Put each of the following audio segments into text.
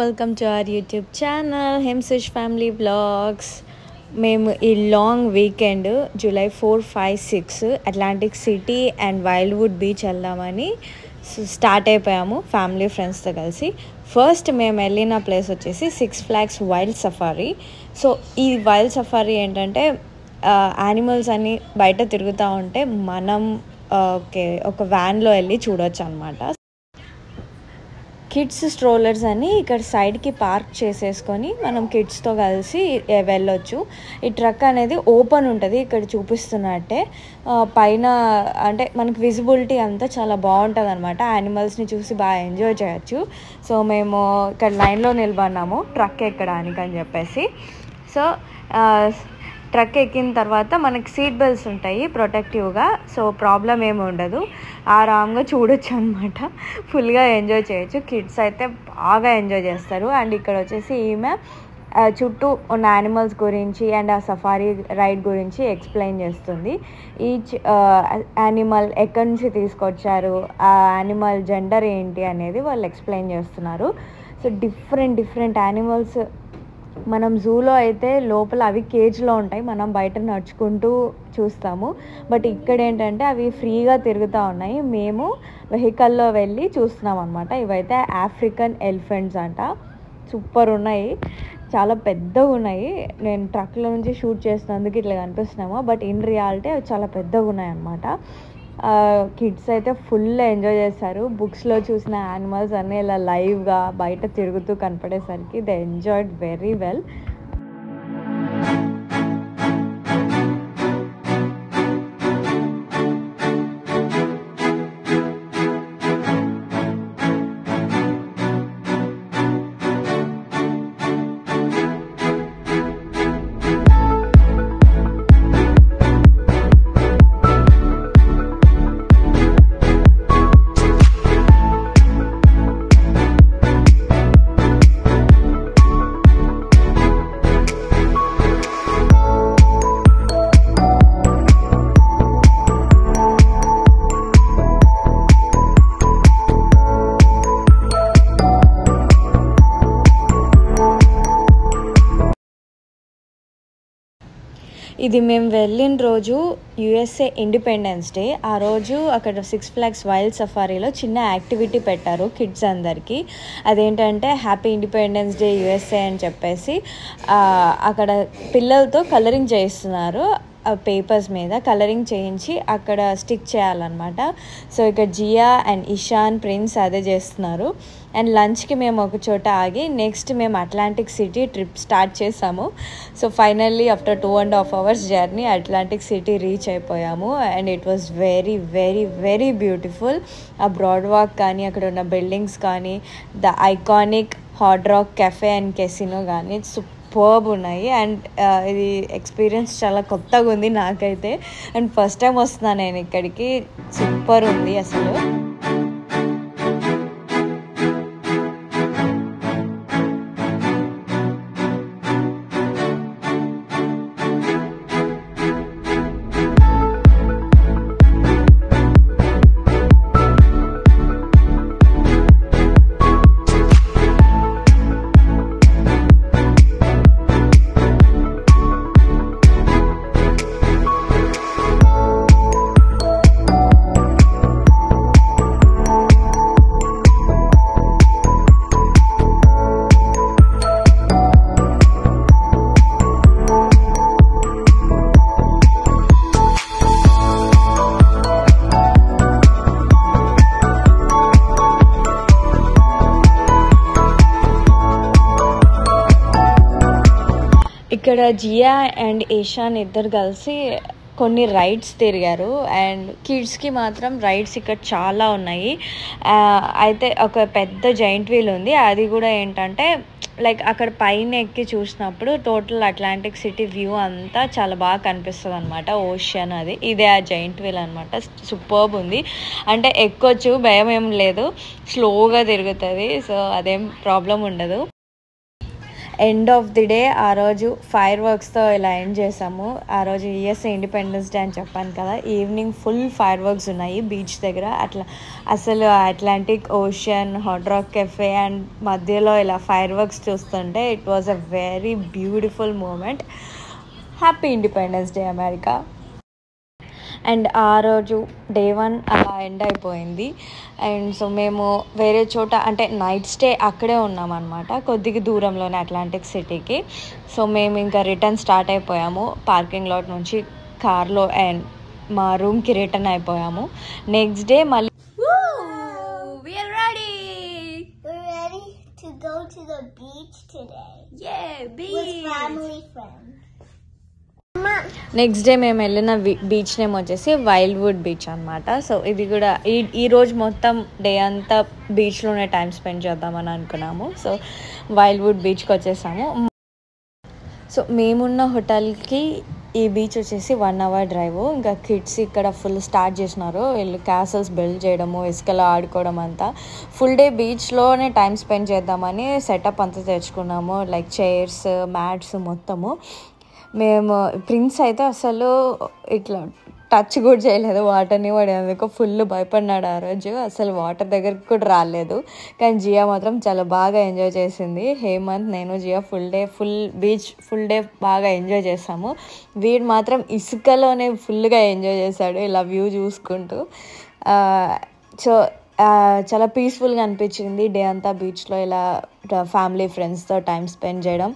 welcome to our YouTube channel Hemsish Family Vlogs. మేము ఈ long weekend July 4, 5, 6 Atlantic City and Wildwood beach వెళ్దామని start అయిపోయాము family ఫ్రెండ్స్తో కలిసి. ఫస్ట్ మేము వెళ్ళిన ప్లేస్ వచ్చేసి Six Flags Wild Safari. So ఈ వైల్డ్ సఫారీ ఏంటంటే యానిమల్స్ అన్ని బయట తిరుగుతూ ఉంటే మనం ఒక వ్యాన్లో వెళ్ళి చూడొచ్చు అనమాట. కిడ్స్ స్ట్రోలర్స్ అని ఇక్కడ సైడ్కి పార్క్ చేసేసుకొని మనం కిడ్స్తో కలిసి వెళ్ళొచ్చు. ఈ ట్రక్ అనేది ఓపెన్ ఉంటుంది, ఇక్కడ చూపిస్తున్నట్టే పైన అంటే మనకి విజిబిలిటీ అంతా చాలా బాగుంటుంది అనమాట. యానిమల్స్ని చూసి బాగా ఎంజాయ్ చేయొచ్చు. సో మేము ఇక్కడ లైన్లో నిలబడినాము ట్రక్ ఎక్కడానికి అని చెప్పేసి. సో ట్రక్ ఎక్కిన తర్వాత మనకి సీట్ బెల్ట్స్ ఉంటాయి ప్రొటెక్టివ్గా, సో ప్రాబ్లం ఏమి ఉండదు, ఆరామ్గా చూడొచ్చు అనమాట. ఫుల్గా ఎంజాయ్ చేయొచ్చు. కిడ్స్ అయితే బాగా ఎంజాయ్ చేస్తారు. అండ్ ఇక్కడ వచ్చేసి ఈమె చుట్టూ ఉన్న యానిమల్స్ గురించి అండ్ ఆ సఫారీ రైడ్ గురించి ఎక్స్ప్లెయిన్ చేస్తుంది. ఈచ్ యానిమల్ ఎక్కడి నుంచి తీసుకొచ్చారు, ఆ యానిమల్ జెండర్ ఏంటి అనేది వాళ్ళు ఎక్స్ప్లెయిన్ చేస్తున్నారు. సో డిఫరెంట్ యానిమల్స్ మనం జూలో అయితే లోపల అవి కేజ్లో ఉంటాయి, మనం బయట నడుచుకుంటూ చూస్తాము. బట్ ఇక్కడ ఏంటంటే అవి ఫ్రీగా తిరుగుతూ ఉన్నాయి, మేము వెహికల్లో వెళ్ళి చూస్తున్నాం అనమాట. ఇవైతే ఆఫ్రికన్ ఎలిఫెంట్స్ అంట. సూపర్ ఉన్నాయి, చాలా పెద్దగా ఉన్నాయి. నేను ట్రక్లో నుంచి షూట్ చేసినందుకు ఇట్లా కనిపిస్తున్నాము, బట్ ఇన్ రియాలిటీ అవి చాలా పెద్దగా ఉన్నాయి అనమాట. కిడ్స్ అయితే ఫుల్ ఎంజాయ్ చేస్తారు. బుక్స్లో చూసిన యానిమల్స్ అన్నీ ఇలా లైవ్గా బయట తిరుగుతూ కనపడేసరికి దే ఎంజాయ్డ్ వెరీ వెల్. ఇది మేము వెళ్ళిన రోజు యుఎస్ఏ ఇండిపెండెన్స్ డే. ఆ రోజు అక్కడ సిక్స్ ఫ్లాగ్స్ వైల్డ్ సఫారీలో చిన్న యాక్టివిటీ పెట్టారు కిడ్స్ అందరికీ. అదేంటంటే హ్యాపీ ఇండిపెండెన్స్ డే యుఎస్ఏ అని చెప్పేసి అక్కడ పిల్లలతో కలరింగ్ చేయిస్తున్నారు. పేపర్స్ మీద కలరింగ్ చేయించి అక్కడ స్టిక్ చేయాలన్నమాట. సో ఇక్కడ జియా అండ్ ఇషాన్, ప్రిన్స్ అదే చేస్తున్నారు. అండ్ లంచ్కి మేము ఒక చోట ఆగి నెక్స్ట్ మేము అట్లాంటిక్ సిటీ ట్రిప్ స్టార్ట్ చేసాము. So finally after 2.5 hours journey Atlantic City reach అయిపోయాము. And it was very beautiful. ఆ బ్రాడ్ వాక్ కానీ, అక్కడ ఉన్న బిల్డింగ్స్ కానీ, the iconic Hard Rock Cafe and casino కానీ సూపర్బ్ ఉన్నాయి. అండ్ ఇది ఎక్స్పీరియన్స్ చాలా కొత్తగా ఉంది నాకైతే. అండ్ ఫస్ట్ టైం వస్తున్నాను నేను ఇక్కడికి. సూపర్ ఉంది అసలు. ఇక్కడ జియా అండ్ ఇషాన్ ఇద్దరు కలిసి కొన్ని రైడ్స్ తిరిగారు. అండ్ కిడ్స్కి మాత్రం రైడ్స్ ఇక్కడ చాలా ఉన్నాయి. అయితే ఒక పెద్ద జైంట్ వీల్ ఉంది, అది కూడా ఏంటంటే లైక్ అక్కడ పైన ఎక్కి చూసినప్పుడు టోటల్ అట్లాంటిక్ సిటీ వ్యూ అంతా చాలా బాగా కనిపిస్తుంది అనమాట. ఓషన్ అది ఇదే ఆ జైంట్ వీల్ అనమాట. సూపర్బ్ ఉంది. అంటే ఎక్కొచ్చు, భయం ఏం లేదు, స్లోగా తిరుగుతుంది, సో అదేం ప్రాబ్లం ఉండదు. ఎండ్ ఆఫ్ ది డే ఆ రోజు ఫైర్ వర్క్స్తో ఇలా ఎండ్ చేసాము. ఆ రోజు యూఎస్ఏ ఇండిపెండెన్స్ డే అని చెప్పాను కదా, ఈవినింగ్ ఫుల్ ఫైర్ వర్క్స్ ఉన్నాయి బీచ్ దగ్గర. అసలు Atlantic Ocean, Hard Rock Cafe and మధ్యలో ఇలా ఫైర్ వర్క్స్ చూస్తుంటే it was a very beautiful moment. Happy independence day America. And ఆ రోజు డే 1 అలా ఎండ్ అయిపోయింది. అండ్ సో మేము వేరే చోట అంటే నైట్ స్టే అక్కడే ఉన్నామన్నమాట, కొద్దిగా దూరంలోనే అట్లాంటిక్ సిటీకి. సో మేము ఇంకా రిటర్న్ స్టార్ట్ అయిపోయాము పార్కింగ్ లాట్ నుంచి కార్లో అండ్ మా రూమ్కి రిటర్న్ అయిపోయాము. నెక్స్ట్ డే మళ్ళీ We're ready to go to the beach today. Yeah, beach. With family friends. Next day మేము వెళ్ళిన బీచ్ నేమ్ వచ్చేసి వైల్డ్వుడ్ బీచ్ అనమాట. సో ఇది కూడా ఈ రోజు మొత్తం డే అంతా బీచ్లోనే టైం స్పెండ్ చేద్దామని అనుకున్నాము. సో వైల్డ్వుడ్ బీచ్కి వచ్చేసాము. సో మేమున్న హోటల్కి ఈ బీచ్ వచ్చేసి 1 hour డ్రైవ్. ఇంకా కిడ్స్ ఇక్కడ ఫుల్ స్టార్ట్ చేసినారు, వీళ్ళు క్యాసల్స్ బిల్డ్ చేయడము, ఇసుకలో ఆడుకోవడం అంతా. ఫుల్ డే బీచ్లోనే టైం స్పెండ్ చేద్దామని సెటప్ అంతా తెచ్చుకున్నాము, లైక్ చైర్స్, మ్యాట్స్ మొత్తము. మేము ప్రిన్స్ అయితే అసలు ఇట్లా టచ్ కూడా చేయలేదు వాటర్ని, వాడు ఎందుకో ఫుల్ భయపడినాడు ఆ రోజు, అసలు వాటర్ దగ్గరికి కూడా రాలేదు. కానీ జియా మాత్రం చాలా బాగా ఎంజాయ్ చేసింది. హేమంత్, నేను, జియా ఫుల్ డే బాగా ఎంజాయ్ చేసాము. వీడు మాత్రం ఇసుకలోనే ఫుల్గా ఎంజాయ్ చేశాడు ఇలా వ్యూ చూసుకుంటూ. సో చాలా పీస్ఫుల్గా అనిపించింది డే అంతా బీచ్లో ఇలా ఫ్యామిలీ ఫ్రెండ్స్తో టైం స్పెండ్ చేయడం.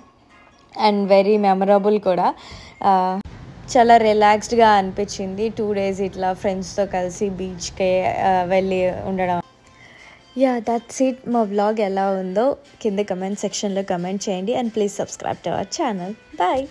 అండ్ వెరీ మెమరబుల్ కూడా. చాలా రిలాక్స్డ్గా అనిపించింది 2 days ఇట్లా ఫ్రెండ్స్తో కలిసి బీచ్కి వెళ్ళి ఉండడం. Yeah, that's it. మా వ్లాగ్ ఎలా ఉందో కింద కమెంట్ సెక్షన్లో కమెంట్ చేయండి. And please subscribe to our channel. Bye.